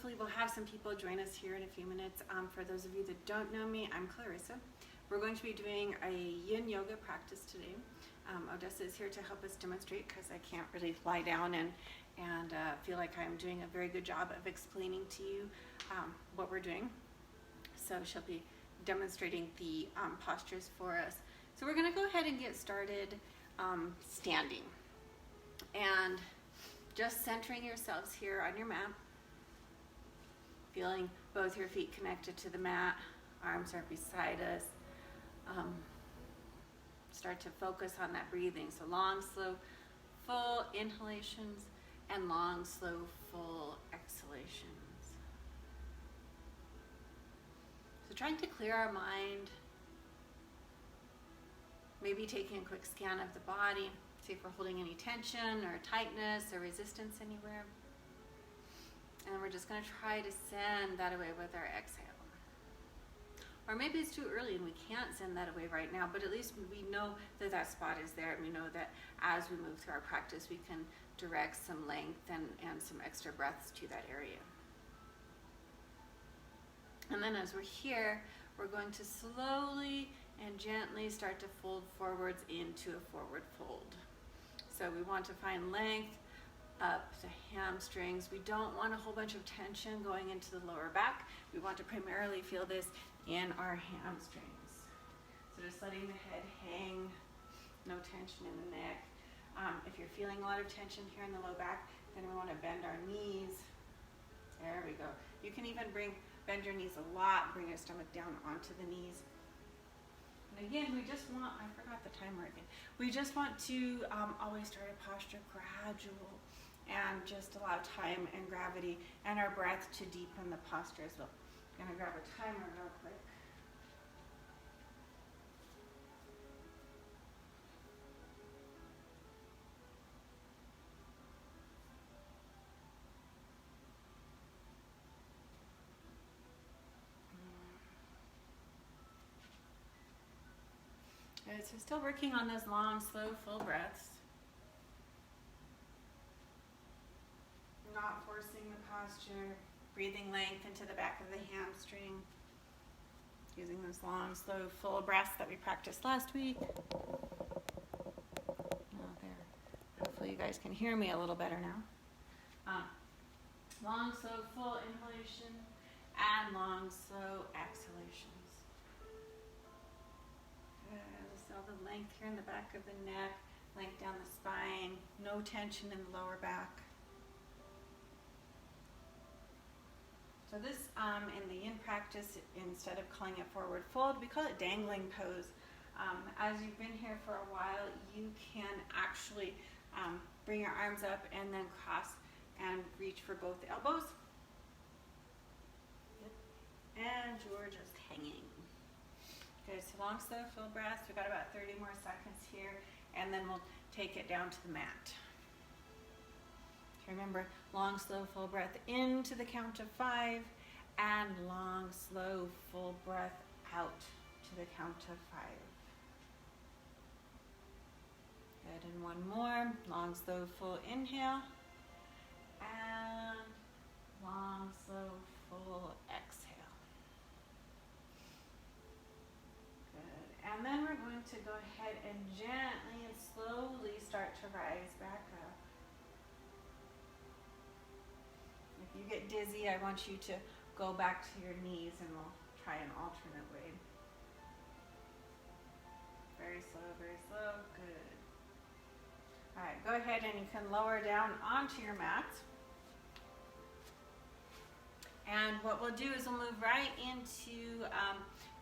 hopefully we'll have some people join us here in a few minutes. For those of you that don't know me, I'm Clarissa. We're going to be doing a yin yoga practice today. Odessa is here to help us demonstrate because I can't really lie down and feel like I'm doing a very good job of explaining to you what we're doing. So she'll be demonstrating the postures for us. So we're going to go ahead and get started standing. And just centering yourselves here on your mat. Feeling both your feet connected to the mat, arms are beside us. Start to focus on that breathing. So long, slow, full inhalations and long, slow, full exhalations. So trying to clear our mind, maybe taking a quick scan of the body, see if we're holding any tension or tightness or resistance anywhere. And then we're just going to try to send that away with our exhale. Or maybe it's too early and we can't send that away right now, but at least we know that that spot is there, and we know that as we move through our practice, we can direct some length and some extra breaths to that area. And then as we're here, we're going to slowly and gently start to fold forwards into a forward fold. So we want to find length up the hamstrings. We don't want a whole bunch of tension going into the lower back. We want to primarily feel this in our hamstrings. So just letting the head hang, no tension in the neck. If you're feeling a lot of tension here in the low back, then we want to bend our knees. There we go. You can even bend your knees a lot, bring your stomach down onto the knees. And again, we just want, I forgot the timer again. We just want to always start a posture gradual and just allow time and gravity and our breath to deepen the posture as well. I'm gonna grab a timer real quick. Good, so still working on those long, slow, full breaths. Not forcing the posture, breathing length into the back of the hamstring. Using those long, slow, full breaths that we practiced last week. Oh, there. Hopefully you guys can hear me a little better now. Long, slow, full inhalation and long, slow exhalations. Good. So the length here in the back of the neck, length down the spine, no tension in the lower back. So this, in the yin practice, instead of calling it forward fold, we call it dangling pose. As you've been here for a while, you can actually bring your arms up and then cross and reach for both elbows. And you're just hanging. Good, so long, slow, full breaths. We've got about 30 more seconds here, and then we'll take it down to the mat. Remember, long, slow, full breath into the count of 5, and long, slow, full breath out to the count of 5. Good, and one more. Long, slow, full inhale, and long, slow, full exhale. Good, and then we're going to go ahead and gently and slowly start to rise back up. If you get dizzy, I want you to go back to your knees and we'll try an alternate way. Very slow, good. All right, go ahead and you can lower down onto your mat. And what we'll do is we'll move right into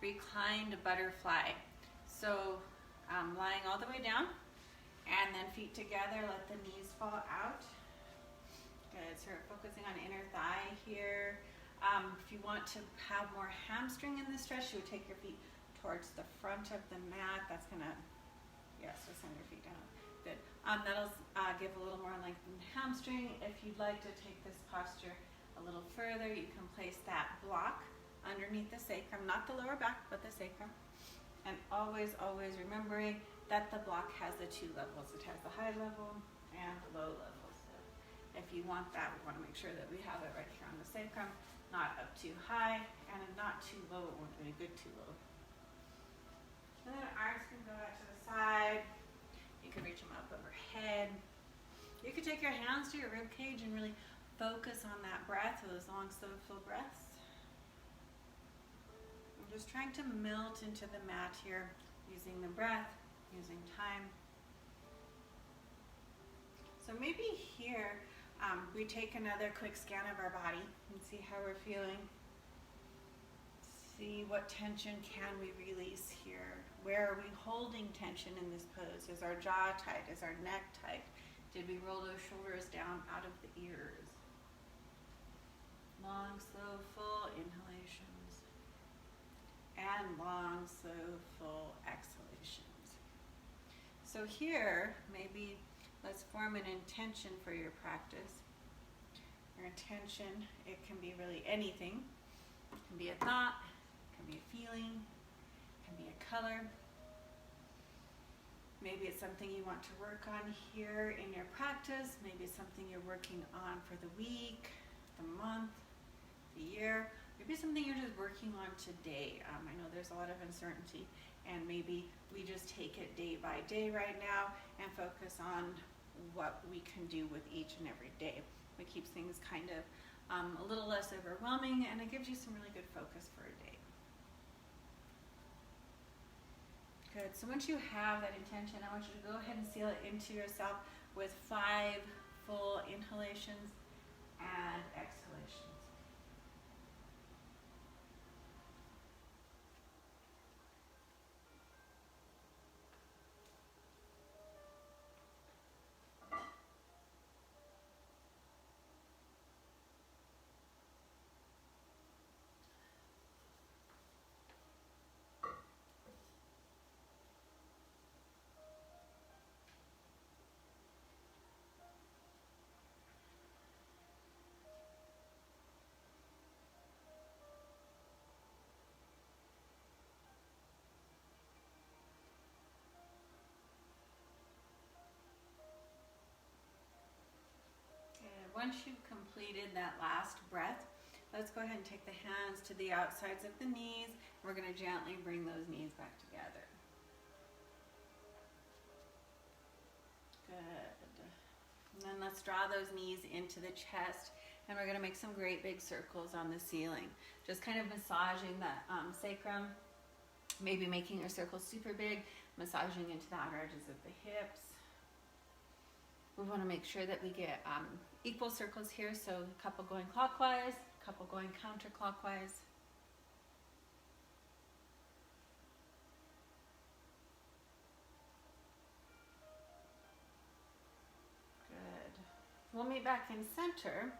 reclined butterfly. So lying all the way down and then feet together, let the knees fall out. Good, so we're focusing on inner thigh here. If you want to have more hamstring in this stretch, you would take your feet towards the front of the mat. That's gonna, yes, so send your feet down. Good. That'll give a little more length in the hamstring. If you'd like to take this posture a little further, you can place that block underneath the sacrum, not the lower back, but the sacrum. And always, always remembering that the block has the 2 levels. It has the high level and the low level. So If you want that, we want to make sure that we have it right here on the sacrum, not up too high and not too low. It won't be good too low. And then arms can go out to the side. You can reach them up overhead. You can take your hands to your rib cage and really focus on that breath, those long, slow, full breaths. I'm just trying to melt into the mat here, using the breath, using time. So maybe here, we take another quick scan of our body and see how we're feeling. See what tension can we release here. Where are we holding tension in this pose? Is our jaw tight? Is our neck tight? Did we roll those shoulders down out of the ears? Long, slow, full inhalations. And long, slow, full exhalations. So here, maybe let's form an intention for your practice. Your intention, it can be really anything. It can be a thought, it can be a feeling, it can be a color. Maybe it's something you want to work on here in your practice. Maybe it's something you're working on for the week, the month, the year. Maybe it's something you're just working on today. I know there's a lot of uncertainty, and maybe we just take it day by day right now and focus on what we can do with each and every day. It keeps things kind of a little less overwhelming, and it gives you some really good focus for a day. Good. So once you have that intention, I want you to go ahead and seal it into yourself with 5 full inhalations and exhalations. Once you've completed that last breath, let's go ahead and take the hands to the outsides of the knees. We're going to gently bring those knees back together. Good. And then let's draw those knees into the chest, and we're going to make some great big circles on the ceiling. Just kind of massaging that sacrum, maybe making your circle super big, massaging into the outer edges of the hips. We want to make sure that we get equal circles here, so a couple going clockwise, a couple going counterclockwise. Good. We'll meet back in center,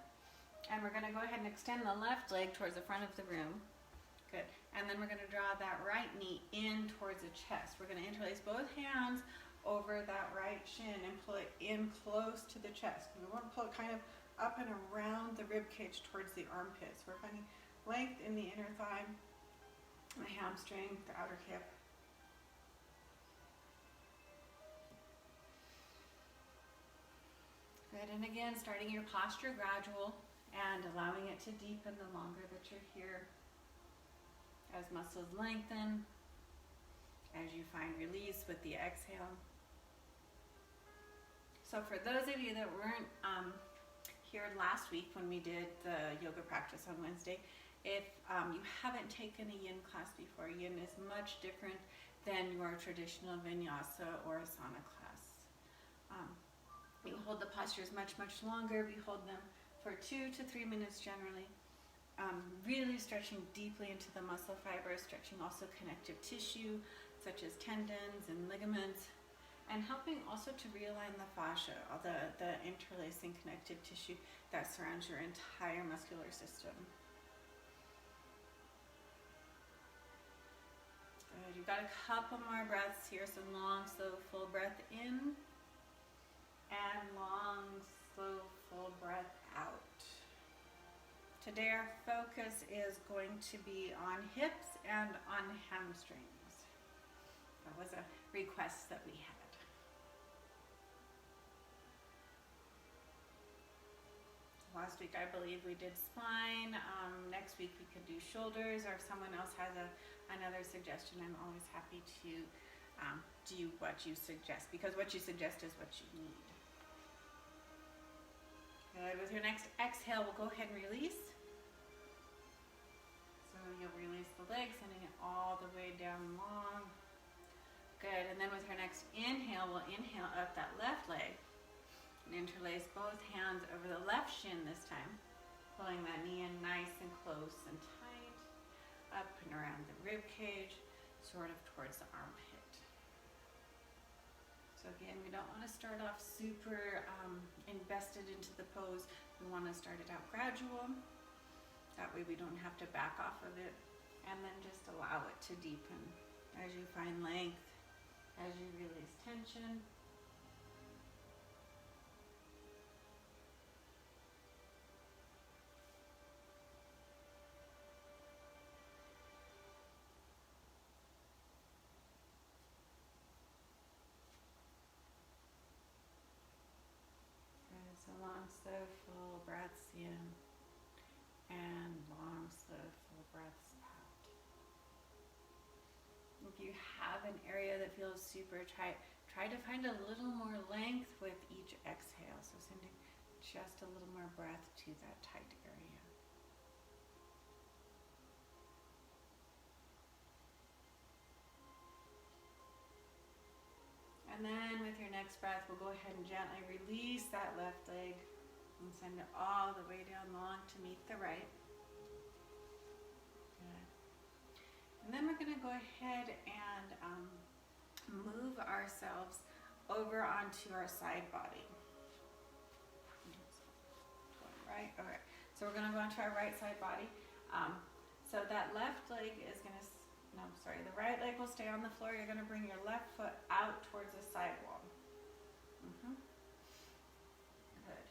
and we're going to go ahead and extend the left leg towards the front of the room. Good. And then we're going to draw that right knee in towards the chest. We're going to interlace both hands over that right shin and pull it in close to the chest. We want to pull it kind of up and around the rib cage towards the armpits. We're finding length in the inner thigh, the hamstring, the outer hip. Good, and again, starting your posture gradual and allowing it to deepen the longer that you're here. As muscles lengthen, as you find release with the exhale. So for those of you that weren't here last week when we did the yoga practice on Wednesday, if you haven't taken a yin class before, yin is much different than your traditional vinyasa or asana class. We hold the postures much longer. We hold them for 2 to 3 minutes generally. Really stretching deeply into the muscle fibers, stretching also connective tissue such as tendons and ligaments, and helping also to realign the fascia, all the interlacing connective tissue that surrounds your entire muscular system. Good. You've got a couple more breaths here, so long, slow, full breath in, and long, slow, full breath out. Today our focus is going to be on hips and on hamstrings. That was a request that we had. Last week I believe we did spine. Next week we could do shoulders, or if someone else has another suggestion, I'm always happy to do what you suggest, because what you suggest is what you need. Good. With your next exhale, we'll go ahead and release. So you'll release the leg, sending it all the way down long. Good. And then with your next inhale, we'll inhale up that left leg and interlace both hands over the left shin this time, pulling that knee in nice and close and tight, up and around the rib cage, sort of towards the armpit. So again, we don't want to start off super invested into the pose. We want to start it out gradual. That way we don't have to back off of it, and then just allow it to deepen as you find length, as you release tension. So long, slow, full breaths in, and long, slow, full breaths out. If you have an area that feels super tight, try to find a little more length with each exhale. So sending just a little more breath to that tight area. And then with your next breath, we'll go ahead and gently release that left leg and send it all the way down long to meet the right. Good. And then we're going to go ahead and move ourselves over onto our side body. Right? Okay. So we're going to go onto our right side body. So that left leg is going to, the right leg will stay on the floor. You're going to bring your left foot out towards the sidewall. Good.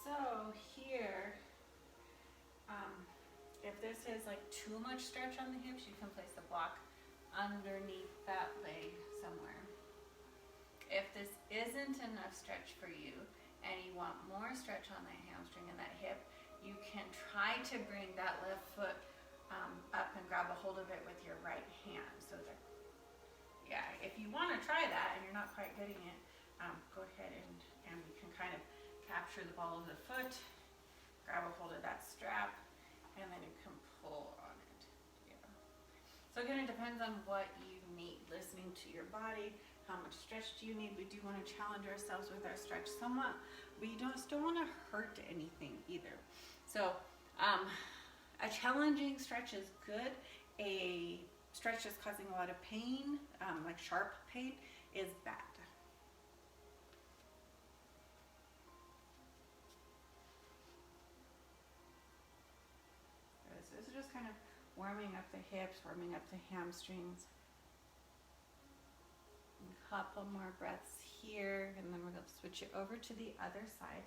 So here, if this is like too much stretch on the hips, you can place the block underneath that leg somewhere. If this isn't enough stretch for you and you want more stretch on that hamstring and that hip, you can try to bring that left foot up and grab a hold of it with your right hand. So that, yeah, if you want to try that and you're not quite getting it, go ahead and you can kind of capture the ball of the foot, grab a hold of that strap, and then you can pull on it. Yeah. So again, it depends on what you need. Listening to your body, how much stretch do you need? We do want to challenge ourselves with our stretch somewhat. We just don't want to hurt anything either. So a challenging stretch is good. A stretch that's causing a lot of pain, like sharp pain, is bad. So this is just kind of warming up the hips, warming up the hamstrings. A couple more breaths here, and then we're going to switch it over to the other side.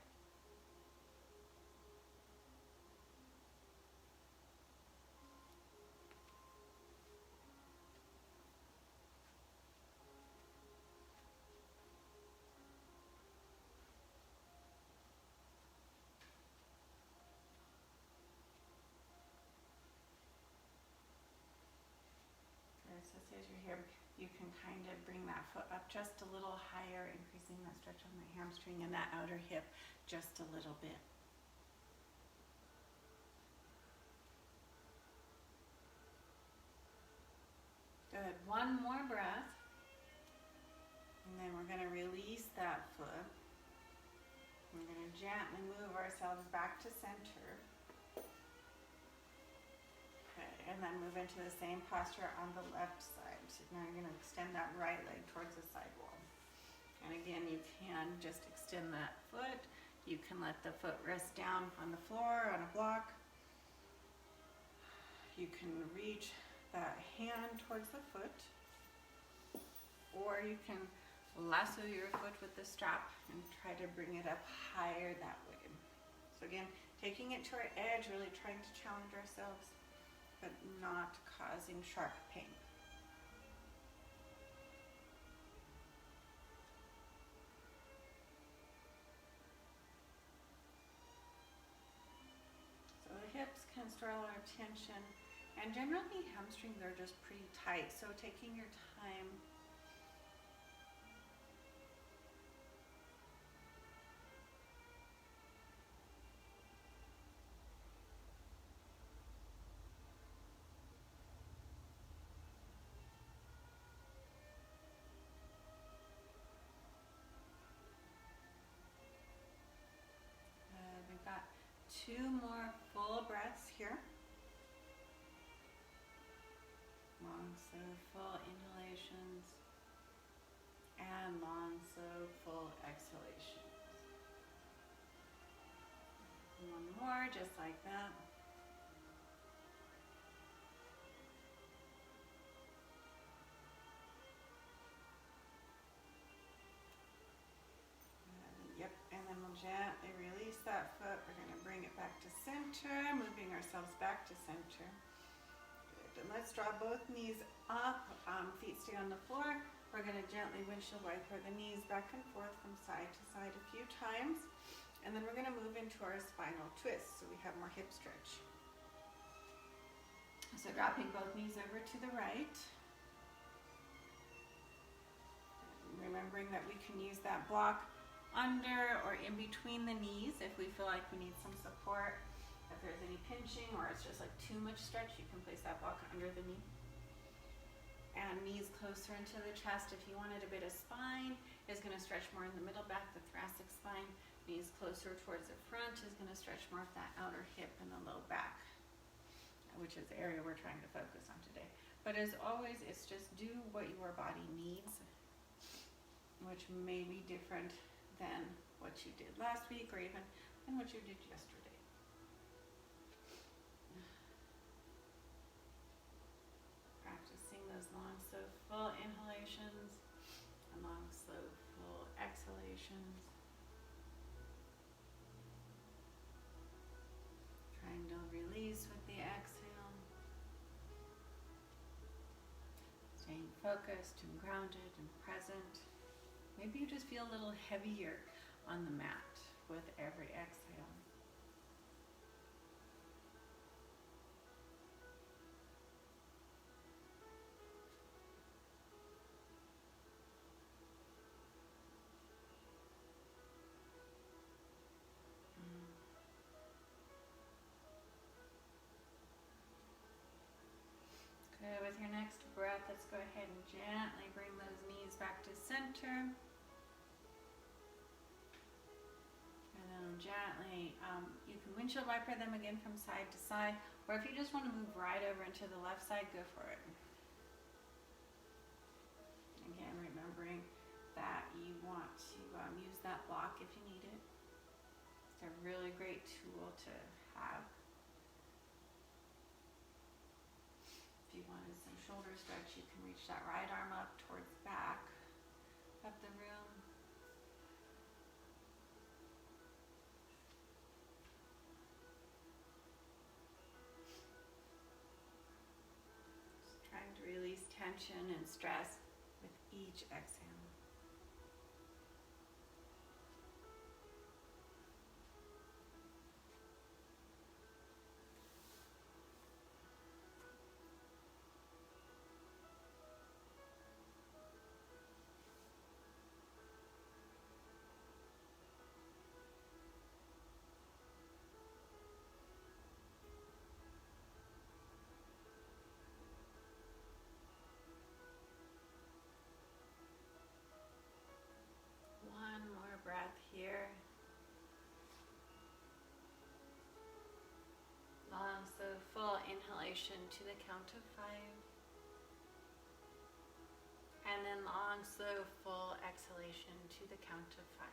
So as you're here, you can kind of bring that foot up just a little higher, increasing that stretch on the hamstring and that outer hip just a little bit. Good. One more breath. And then we're going to release that foot. We're going to gently move ourselves back to center. And then move into the same posture on the left side. So now you're going to extend that right leg towards the sidewall. And again, you can just extend that foot. You can let the foot rest down on the floor, on a block. You can reach that hand towards the foot. Or you can lasso your foot with the strap and try to bring it up higher that way. So again, taking it to our edge, really trying to challenge ourselves, but not causing sharp pain. store a lot of tension. And generally hamstrings are just pretty tight, so taking your time. We've got 2 more full breaths here. Long, slow, full inhalations. And long, slow, full exhalations. One more, just like that. Yep, and then we'll gently release that foot. We're going to bring it back to center, moving ourselves back to center. Good, and let's draw both knees up, feet stay on the floor. We're going to gently windshield wiper the knees back and forth from side to side a few times. And then we're going to move into our spinal twist, so we have more hip stretch. So dropping both knees over to the right. Remembering that we can use that block under or in between the knees if we feel like we need some support. If there's any pinching or it's just like too much stretch, you can place that block under the knee. And knees closer into the chest. If you wanted a bit of spine, is going to stretch more in the middle back, the thoracic spine. Knees closer towards the front is going to stretch more of that outer hip and the low back, which is the area we're trying to focus on today. But as always, it's just do what your body needs, which may be different than what you did last week or even than what you did yesterday. Practicing those long, slow, full inhalations and long, slow, full exhalations. Trying to release with the exhale. Staying focused and grounded and present. Maybe you just feel a little heavier on the mat with every exhale. Good. With your next breath, let's go ahead and gently bring those knees back to center. And then gently, you can windshield wiper them again from side to side, or if you just want to move right over into the left side, go for it. Again, remembering that you want to use that block if you need it. It's a really great tool to have. If you wanted some shoulder stretch, you can reach that right arm up towards the back of the room. Just trying to release tension and stress with each exhale. Breath here. Long, slow, full inhalation to the count of 5. And then long, slow, full exhalation to the count of 5.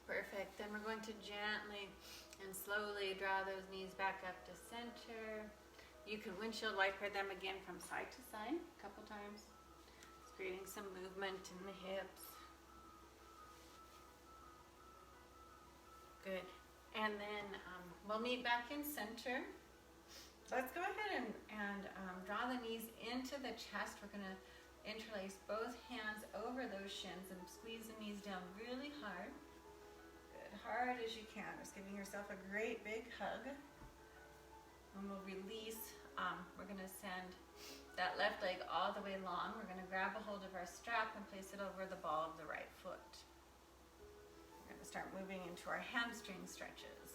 Perfect. Then we're going to gently and slowly draw those knees back up to center. You can windshield wiper them again from side to side a couple times. Creating some movement in the hips. Good. And then we'll meet back in center. Let's go ahead and draw the knees into the chest. We're going to interlace both hands over those shins and squeeze the knees down really hard. Good. hard as you can. Just giving yourself a great big hug. And we'll release. We're going to send that left leg all the way long. We're going to grab a hold of our strap and place it over the ball of the right foot. We're going to start moving into our hamstring stretches.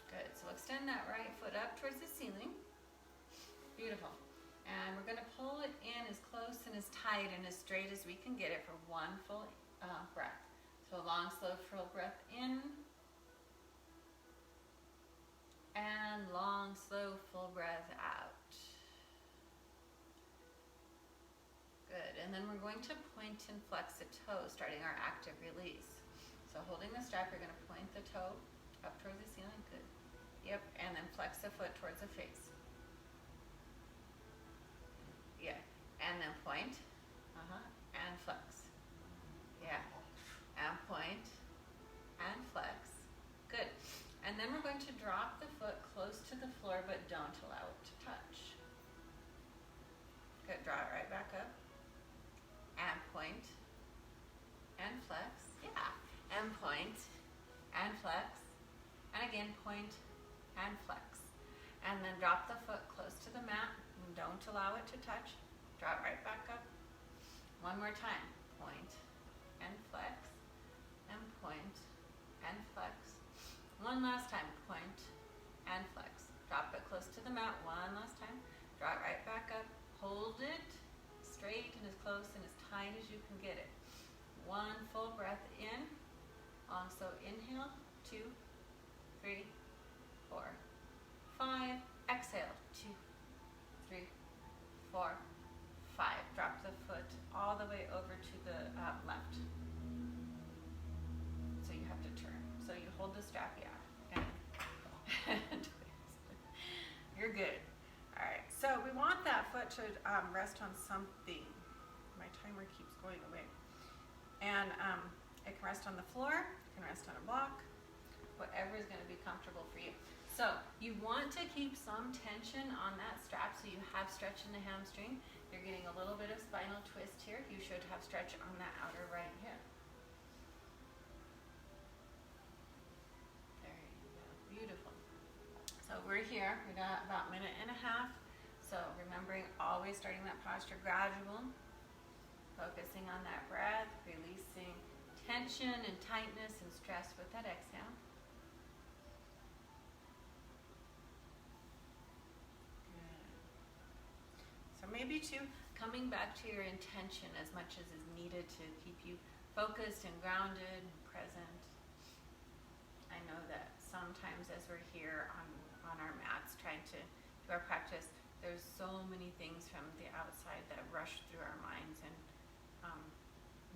Good. So extend that right foot up towards the ceiling. Beautiful. And we're going to pull it in as close and as tight and as straight as we can get it for one full breath. So a long, slow, full breath in. And long, slow, full breath out. Good. And then we're going to point and flex the toe, starting our active release. So holding the strap, you're going to point the toe up towards the ceiling. Good. Yep. And then flex the foot towards the face. Yeah, and then point, and flex. Yeah, and point, and flex. Good. And then we're going to drop the foot close to the floor, but don't allow it to touch. Good, draw it right back up. And point, and flex. Yeah, and point, and flex. And again, point, and flex. And then drop the foot close to the mat. Don't allow it to touch. Draw it right back up. One more time. Point and flex, and point and flex. One last time. Point and flex. Drop it close to the mat. One last time. Draw it right back up. Hold it straight and as close and as tight as you can get it. One full breath in. Also inhale. 2, 3, 4, 5. Exhale. 2, 3, 4, 5. Drop the foot all the way over to the left. So you have to turn. So you hold the strap, yeah. And you're good. All right. So we want that foot to rest on something. My timer keeps going away. And it can rest on the floor. It can rest on a block. Whatever is going to be comfortable for you. So you want to keep some tension on that strap so you have stretch in the hamstring. You're getting a little bit of spinal twist here. You should have stretch on that outer right hip. There you go. Beautiful. So we're here. We got about a minute and a half. So remembering always starting that posture gradual. Focusing on that breath. Releasing tension and tightness and stress with that exhale. So maybe too, coming back to your intention as much as is needed to keep you focused and grounded and present. I know that sometimes as we're here on our mats trying to do our practice, there's so many things from the outside that rush through our minds, and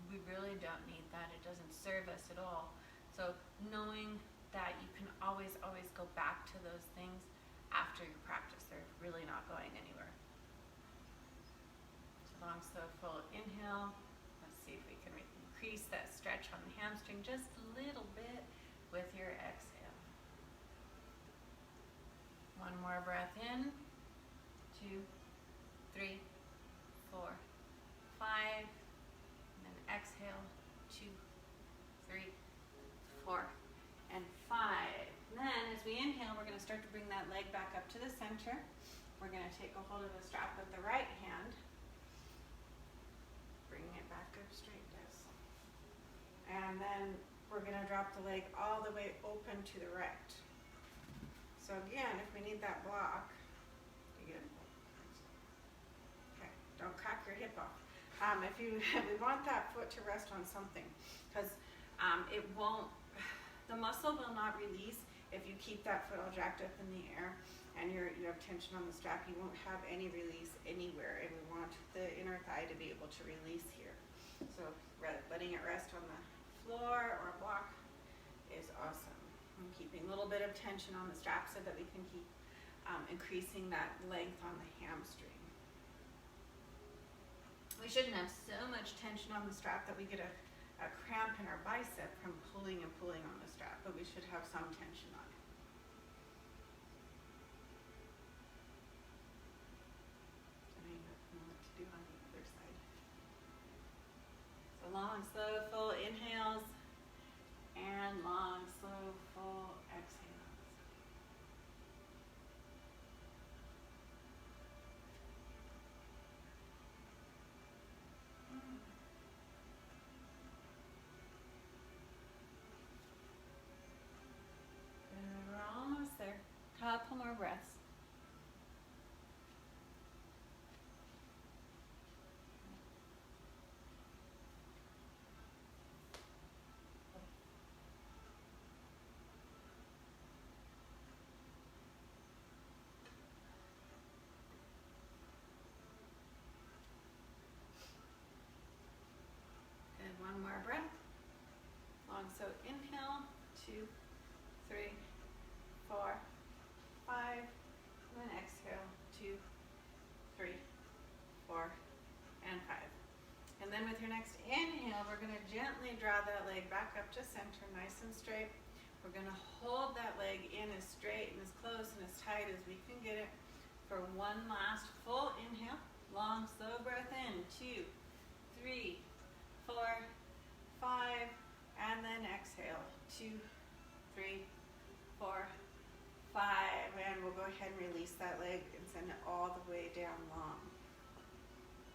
we really don't need that. It doesn't serve us at all. So knowing that you can always go back to those things after your practice. They're really not going anywhere. Long, slow, full inhale. Let's see if we can increase that stretch on the hamstring just a little bit with your exhale. One more breath in. 2, 3, 4, 5. And then exhale. 2, 3, 4, and 5. And then as we inhale, we're going to start to bring that leg back up to the center. We're going to take a hold of the strap with the right hand. Bring it back up straight, this. And then we're going to drop the leg all the way open to the right. So again, if we need that block, you good? Okay, don't crack your hip off. We want that foot to rest on something, because it won't, the muscle will not release if you keep that foot all jacked up in the air and you have tension on the strap. You won't have any release anywhere, and we want the inner thigh to be able to release here. So letting it rest on the floor or a block is awesome. And keeping a little bit of tension on the strap so that we can keep increasing that length on the hamstring. We shouldn't have so much tension on the strap that we get a cramp in our bicep from pulling and pulling on the strap, but we should have some tension on it. I don't know what to do on the other side. So long, long, slow, full inhales, and long, slow, full exhales. And we're almost there. Couple more breaths. And one more breath. Long, so inhale, 2, 3, 4, 5, and then exhale, 2, 3, 4, and 5. And then with your next inhale, we're going to gently draw that leg back up to center, nice and straight. We're going to hold that leg in as straight and as close and as tight as we can get it for one last full inhale. Long, slow breath in, 2, 3, 4, 5, and then exhale, 2, 3, 4, 5, and we'll go ahead and release that leg and send it all the way down long.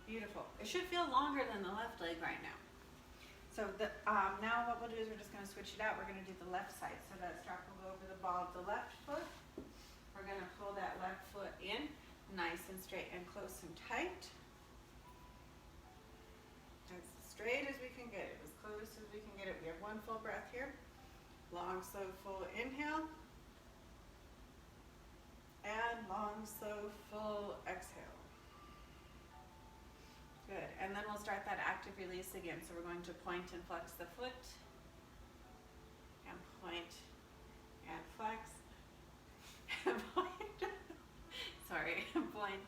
Beautiful. It should feel longer than the left leg right now. So now what we'll do is we're just going to switch it out. We're going to do the left side. So that strap will go over the ball of the left foot. We're going to pull that left foot in, nice and straight and close and tight. As straight as we can get it, as close as we can get it. We have one full breath here. Long, slow, full inhale. And long, slow, full exhale. Good. And then we'll start that active release again. So we're going to point and flex the foot. And point and flex. And point. Sorry. Point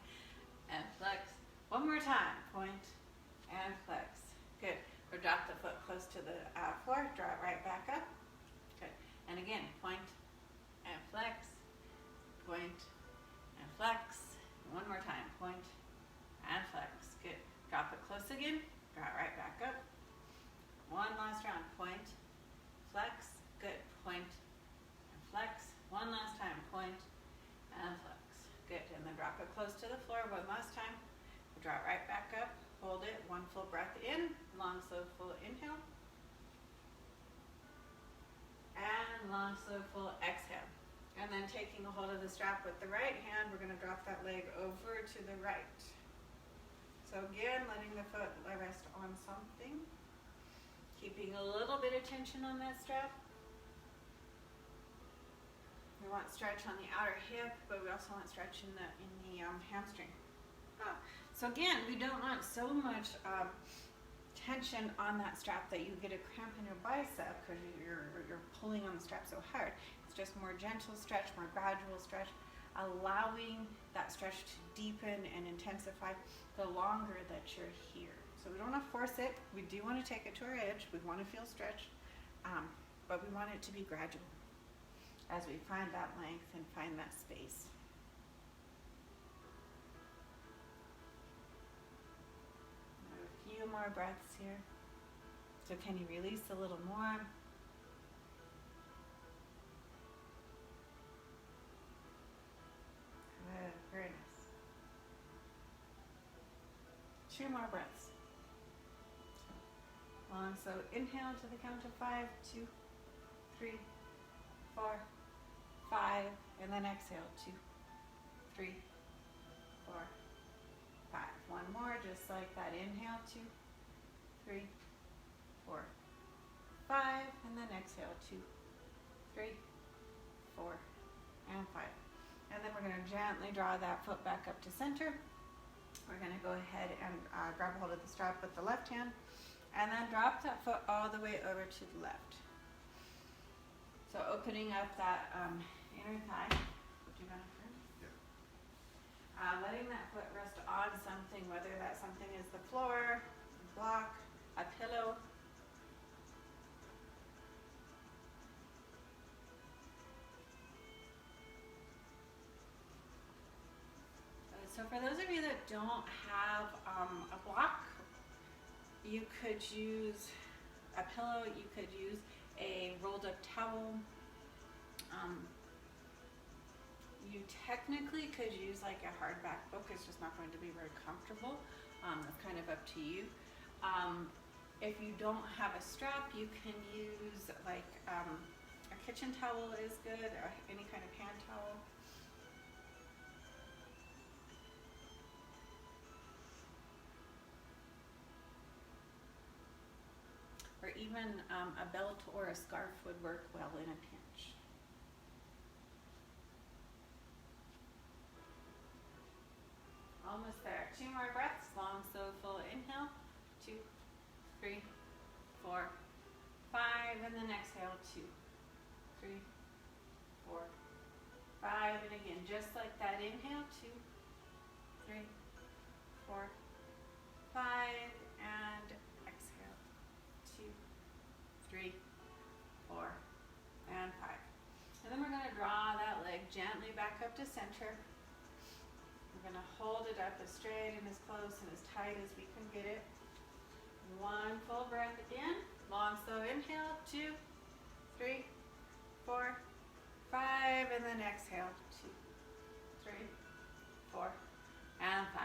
and flex. One more time. Point and flex. Good. Or drop the foot close to the floor. Draw it right back up. Good. And again, point and flex. Point and flex. One more time. Point and flex. Good. Drop it close again. Draw it right back up. One last round. Point, flex. Good. Point and flex. One last time. Point and flex. Good. And then drop it close to the floor one last time. Draw it right back up. Hold it. One full breath in. Long, slow, full inhale. And long, slow, full exhale. And then taking a hold of the strap with the right hand, we're going to drop that leg over to the right. So again, letting the foot rest on something. Keeping a little bit of tension on that strap. We want stretch on the outer hip, but we also want stretch in the hamstring. So again, we don't want so much tension on that strap that you get a cramp in your bicep because you're pulling on the strap so hard. It's just more gentle stretch, more gradual stretch, allowing that stretch to deepen and intensify the longer that you're here. So we don't want to force it. We do want to take it to our edge. We want to feel stretched, but we want it to be gradual as we find that length and find that space. A few more breaths here. So can you release a little more? Good, very nice. 2 more breaths. Long, so inhale to the count of 5, 2, 3, 4, 5, and then exhale, 2, 3, 4, 5. One more, just like that. Inhale, 2, 3, 4, 5, and then exhale, 2, 3, 4, and 5. And then we're going to gently draw that foot back up to center. We're going to go ahead and grab hold of the strap with the left hand, and then drop that foot all the way over to the left. So opening up that inner thigh. Would you want to turn? Yeah. Letting that foot rest on something, whether that something is the floor, a block, a pillow. So for those of you that don't have a block You could use a pillow, you could use a rolled up towel. You technically could use like a hardback book. It's just not going to be very comfortable. That's kind of up to you. If you don't have a strap, you can use like a kitchen towel is good, or any kind of hand towel. Or even a belt or a scarf would work well in a pinch. Almost there. 2 more breaths, long, slow, full inhale. 2, 3, 4, 5, and then exhale. 2, 3, 4, 5, and again, just like that. Inhale. 2, 3, 4, 5, and exhale. 2, 3, 4, and 5. And then we're going to draw that leg gently back up to center. We're going to hold it up as straight and as close and as tight as we can get it. 1 full breath again. Long, slow inhale. 2, 3, 4, 5, and then exhale. 2, 3, 4, and 5.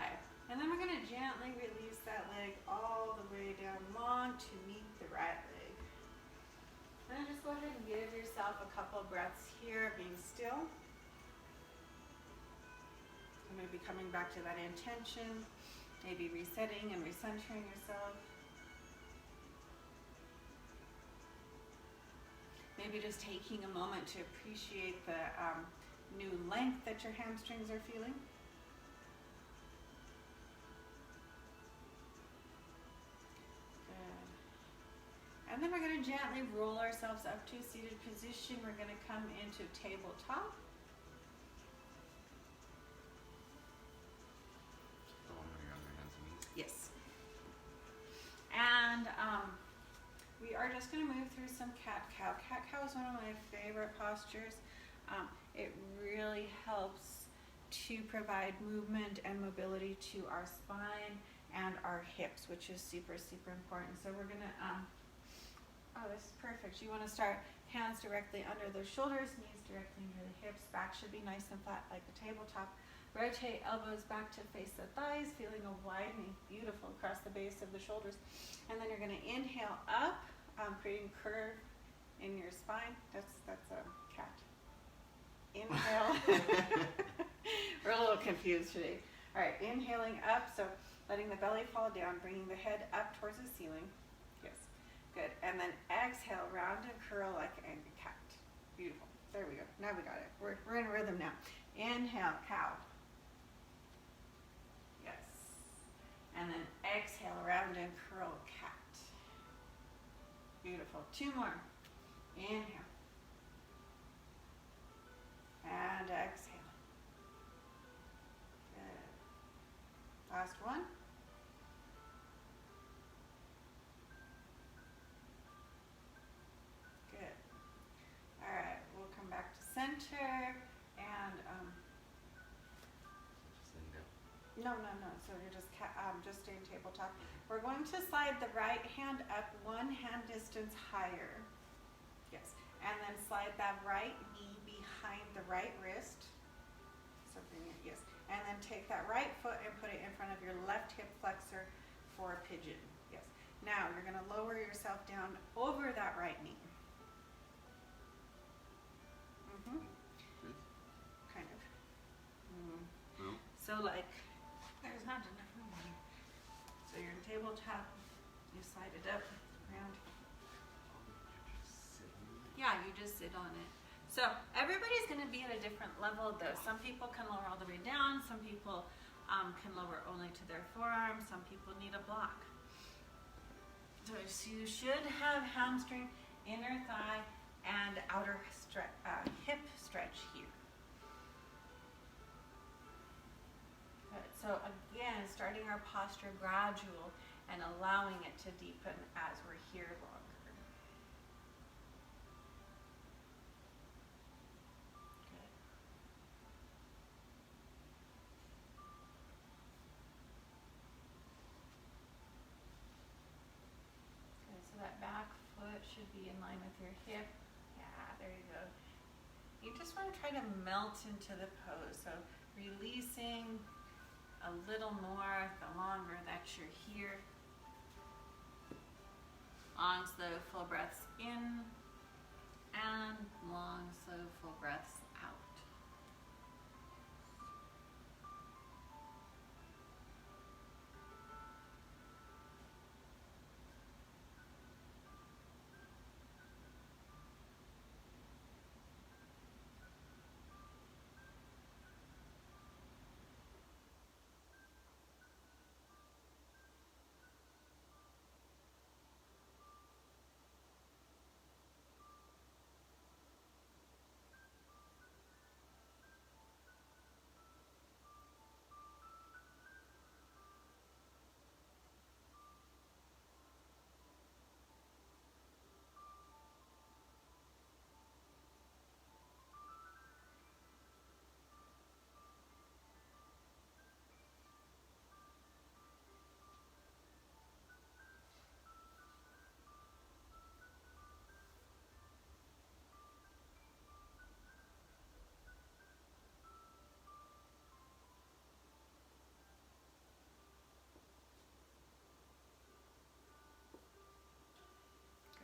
And then we're going to gently release that leg all the way down long to meet the right leg. And just go ahead and give yourself a couple breaths here, being still. And maybe coming back to that intention, maybe resetting and recentering yourself. Maybe just taking a moment to appreciate the new length that your hamstrings are feeling. And then we're going to gently roll ourselves up to a seated position. We're going to come into tabletop. Yes. And we are just going to move through some cat-cow. Cat-cow is one of my favorite postures. It really helps to provide movement and mobility to our spine and our hips, which is super, super important. So we're going to... oh, this is perfect. You want to start hands directly under the shoulders, knees directly under the hips. Back should be nice and flat like a tabletop. Rotate elbows back to face the thighs, feeling a widening, beautiful, across the base of the shoulders. And then you're going to inhale up, creating curve in your spine. That's a cat. Inhale. We're a little confused today. All right, inhaling up, so letting the belly fall down, bringing the head up towards the ceiling. Yes. Good. And then exhale, round and curl like a cat. Beautiful. There we go. Now we got it. We're in rhythm now. Inhale, cow. Yes. And then exhale, round and curl, cat. Beautiful. 2 more. Inhale. And exhale. Good. Last one. Center and no. So you're just staying tabletop. We're going to slide the right hand up 1 hand distance higher. Yes, and then slide that right knee behind the right wrist. So bring it, yes, and then take that right foot and put it in front of your left hip flexor for a pigeon. Yes. Now you're going to lower yourself down over that right knee. Kind of. No. So like, there's not enough room here. So you're in tabletop, you slide it up, around. Yeah, you just sit on it. So everybody's going to be at a different level though. Some people can lower all the way down, some people can lower only to their forearms, some people need a block. So you should have hamstring, inner thigh, and outer hip stretch here. Good. So again, starting our posture gradual and allowing it to deepen as we're here longer. Good. your hip. Yeah, there you go. You just want to try to melt into the pose. So releasing a little more the longer that you're here. Long, slow, full breaths in and long, slow, full breaths out.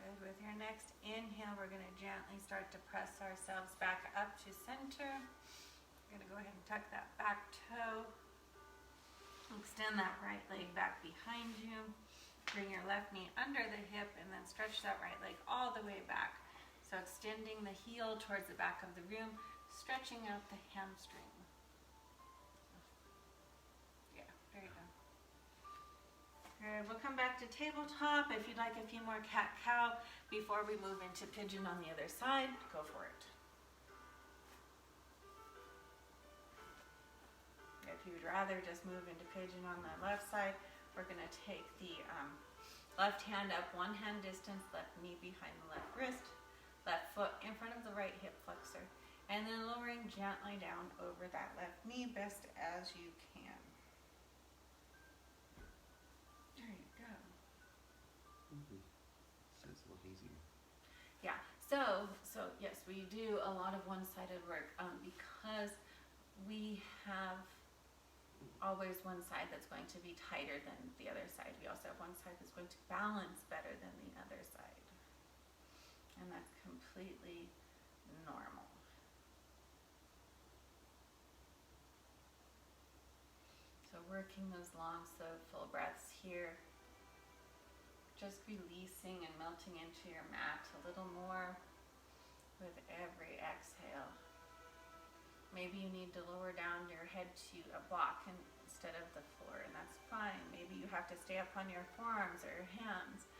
Good. With your next inhale, we're going to gently start to press ourselves back up to center. We're going to go ahead and tuck that back toe. Extend that right leg back behind you. Bring your left knee under the hip and then stretch that right leg all the way back. So extending the heel towards the back of the room, stretching out the hamstring. Yeah, there you go. Good. We'll come back to tabletop. If you'd like a few more cat-cow before we move into pigeon on the other side, go for it. If you would rather just move into pigeon on the left side, we're going to take the left hand up, one hand distance, left knee behind the left wrist, left foot in front of the right hip flexor, and then lowering gently down over that left knee best as you can. There you go. So it's a little easier. Yeah, so yes, we do a lot of one-sided work because we have always one side that's going to be tighter than the other side. We also have one side that's going to balance better than the other side. And that's completely normal. So working those long, slow, full breaths here. Just releasing and melting into your mat a little more with every exhale. Maybe you need to lower down your head to a block instead of the floor, and that's fine. Maybe you have to stay up on your forearms or your hands.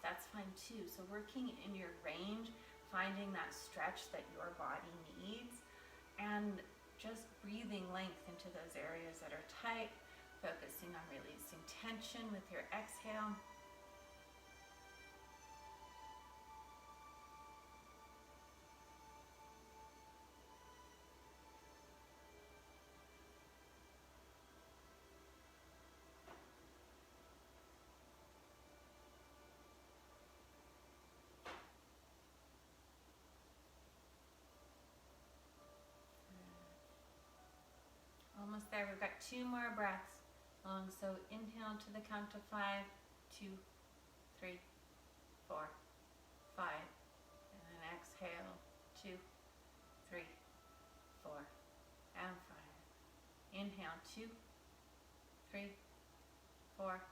That's fine too. So working in your range, finding that stretch that your body needs, and just breathing length into those areas that are tight, focusing on releasing tension with your exhale. Almost there. We've got 2 more breaths long. So inhale to the count of 5, 2, 3, 4, 5. And then exhale, 2, 3, 4, and 5. Inhale, 2, 3, 4,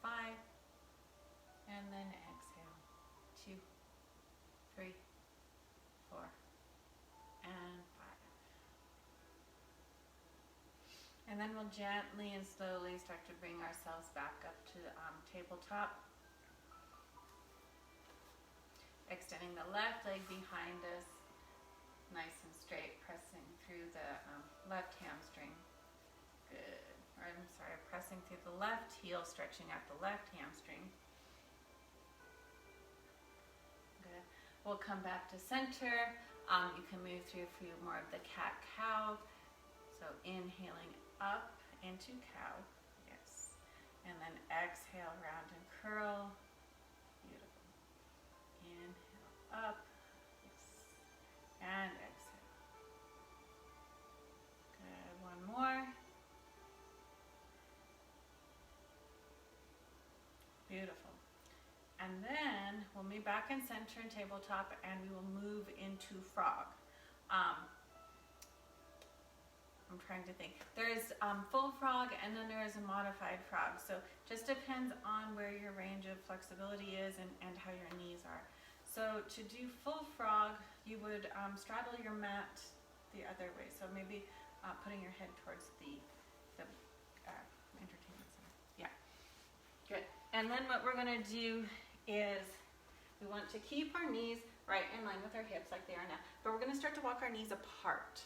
5. And then exhale, 2, 3, 4, and 5. And then we'll gently and slowly start to bring ourselves back up to tabletop. Extending the left leg behind us, nice and straight, pressing through the left hamstring. Good. Or I'm sorry, pressing through the left heel, stretching out the left hamstring. Good. We'll come back to center. You can move through a few more of the cat-cow. So inhaling up into cow, yes. And then exhale, round and curl. Beautiful. Inhale up and exhale. Good, one more. Beautiful. And then we'll be back in center and tabletop, and we will move into frog. I'm trying to think. There's full frog, and then there is a modified frog. So just depends on where your range of flexibility is and how your knees are. So to do full frog, you would straddle your mat the other way. So maybe putting your head towards the entertainment center. Yeah, good. And then what we're going to do is we want to keep our knees right in line with our hips like they are now. But we're going to start to walk our knees apart.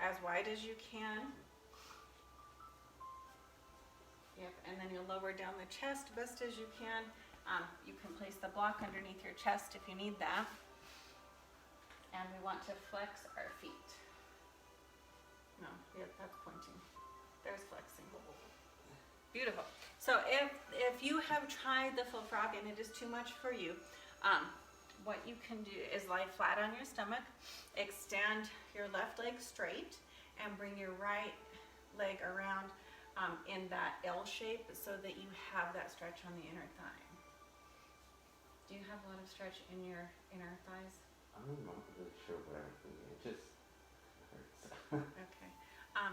As wide as you can. Yep, and then you'll lower down the chest best as you can. You can place the block underneath your chest if you need that. And we want to flex our feet. No, yep, that's pointing. There's flexing. Beautiful. So if you have tried the full frog and it is too much for you, what you can do is lie flat on your stomach, extend your left leg straight, and bring your right leg around in that L shape so that you have that stretch on the inner thigh. Do you have a lot of stretch in your inner thighs? I'm not really sure what I'm thinking. It just hurts. Okay.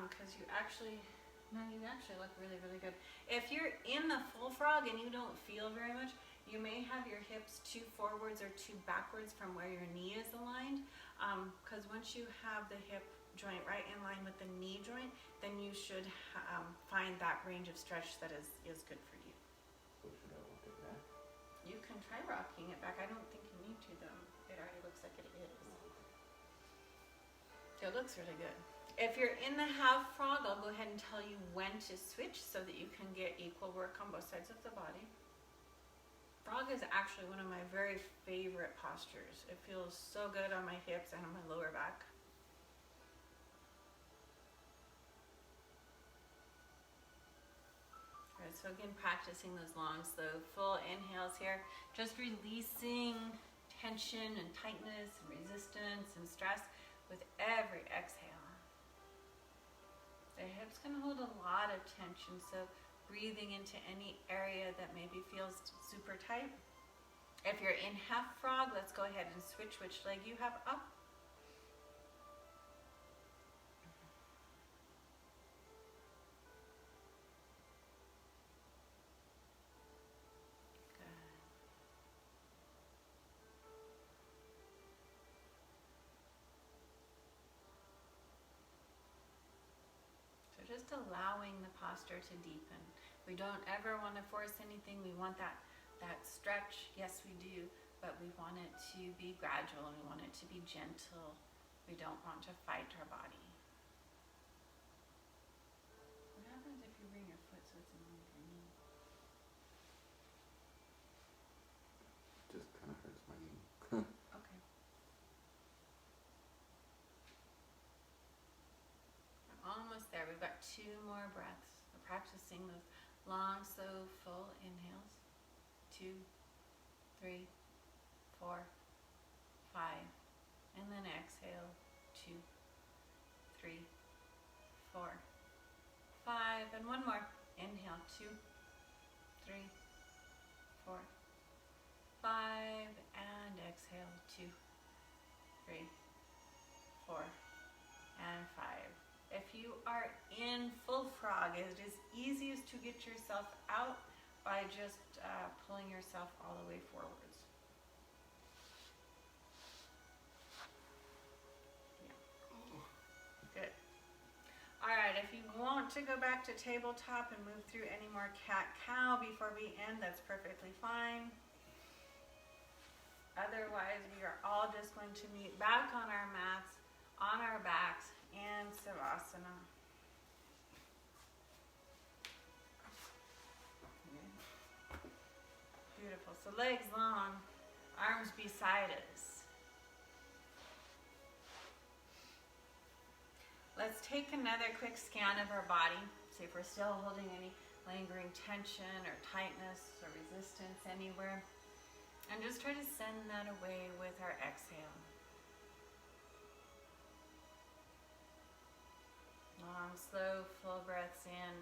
Because you actually look really, really good. If you're in the full frog and you don't feel very much, you may have your hips too forwards or too backwards from where your knee is aligned. Because once you have the hip joint right in line with the knee joint, then you should find that range of stretch that is good for you. So should I walk it back? You can try rocking it back. I don't think you need to though. It already looks like it is. It looks really good. If you're in the half frog, I'll go ahead and tell you when to switch so that you can get equal work on both sides of the body. Frog is actually one of my very favorite postures. It feels so good on my hips and on my lower back. All right, so again, practicing those long, slow, full inhales here. Just releasing tension and tightness and resistance and stress with every exhale. The hips can hold a lot of tension, so breathing into any area that maybe feels super tight. If you're in half frog, let's go ahead and switch which leg you have up. Good. So just allowing the posture to deepen. We don't ever want to force anything. We want that stretch. Yes, we do, but we want it to be gradual and we want it to be gentle. We don't want to fight our body. What happens if you bring your foot so it's in line with your knee? Just kind of hurts my knee. Okay. We're almost there. We've got 2 more breaths. We're practicing those long, slow, full inhales. 2, 3, 4, 5, and then exhale. 2, 3, 4, 5, and one more. Inhale. 2, 3, 4, 5, and exhale. 2, 3, 4, and 5. If you are in full frog, it is easiest to get yourself out by just pulling yourself all the way forwards. Yeah. Good. All right, if you want to go back to tabletop and move through any more cat-cow before we end, that's perfectly fine. Otherwise, we are all just going to meet back on our mats, on our backs, and Savasana. Beautiful. So legs long, arms beside us. Let's take another quick scan of our body. See if we're still holding any lingering tension or tightness or resistance anywhere. And just try to send that away with our exhale. Long, slow, full breaths in.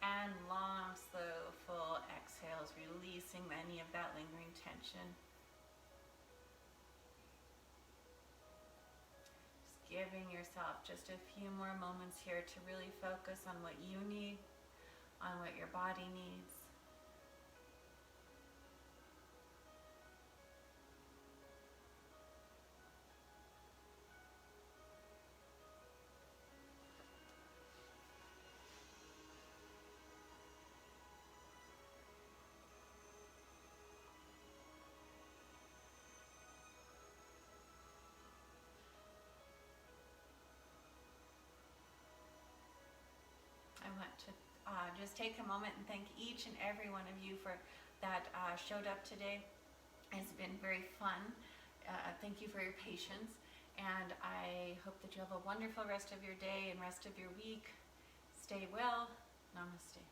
And long, slow, full exhales, releasing any of that lingering tension. Just giving yourself just a few more moments here to really focus on what you need, on what your body needs. I want to just take a moment and thank each and every one of you for that showed up today. It's been very fun. Thank you for your patience, and I hope that you have a wonderful rest of your day and rest of your week. Stay well. Namaste.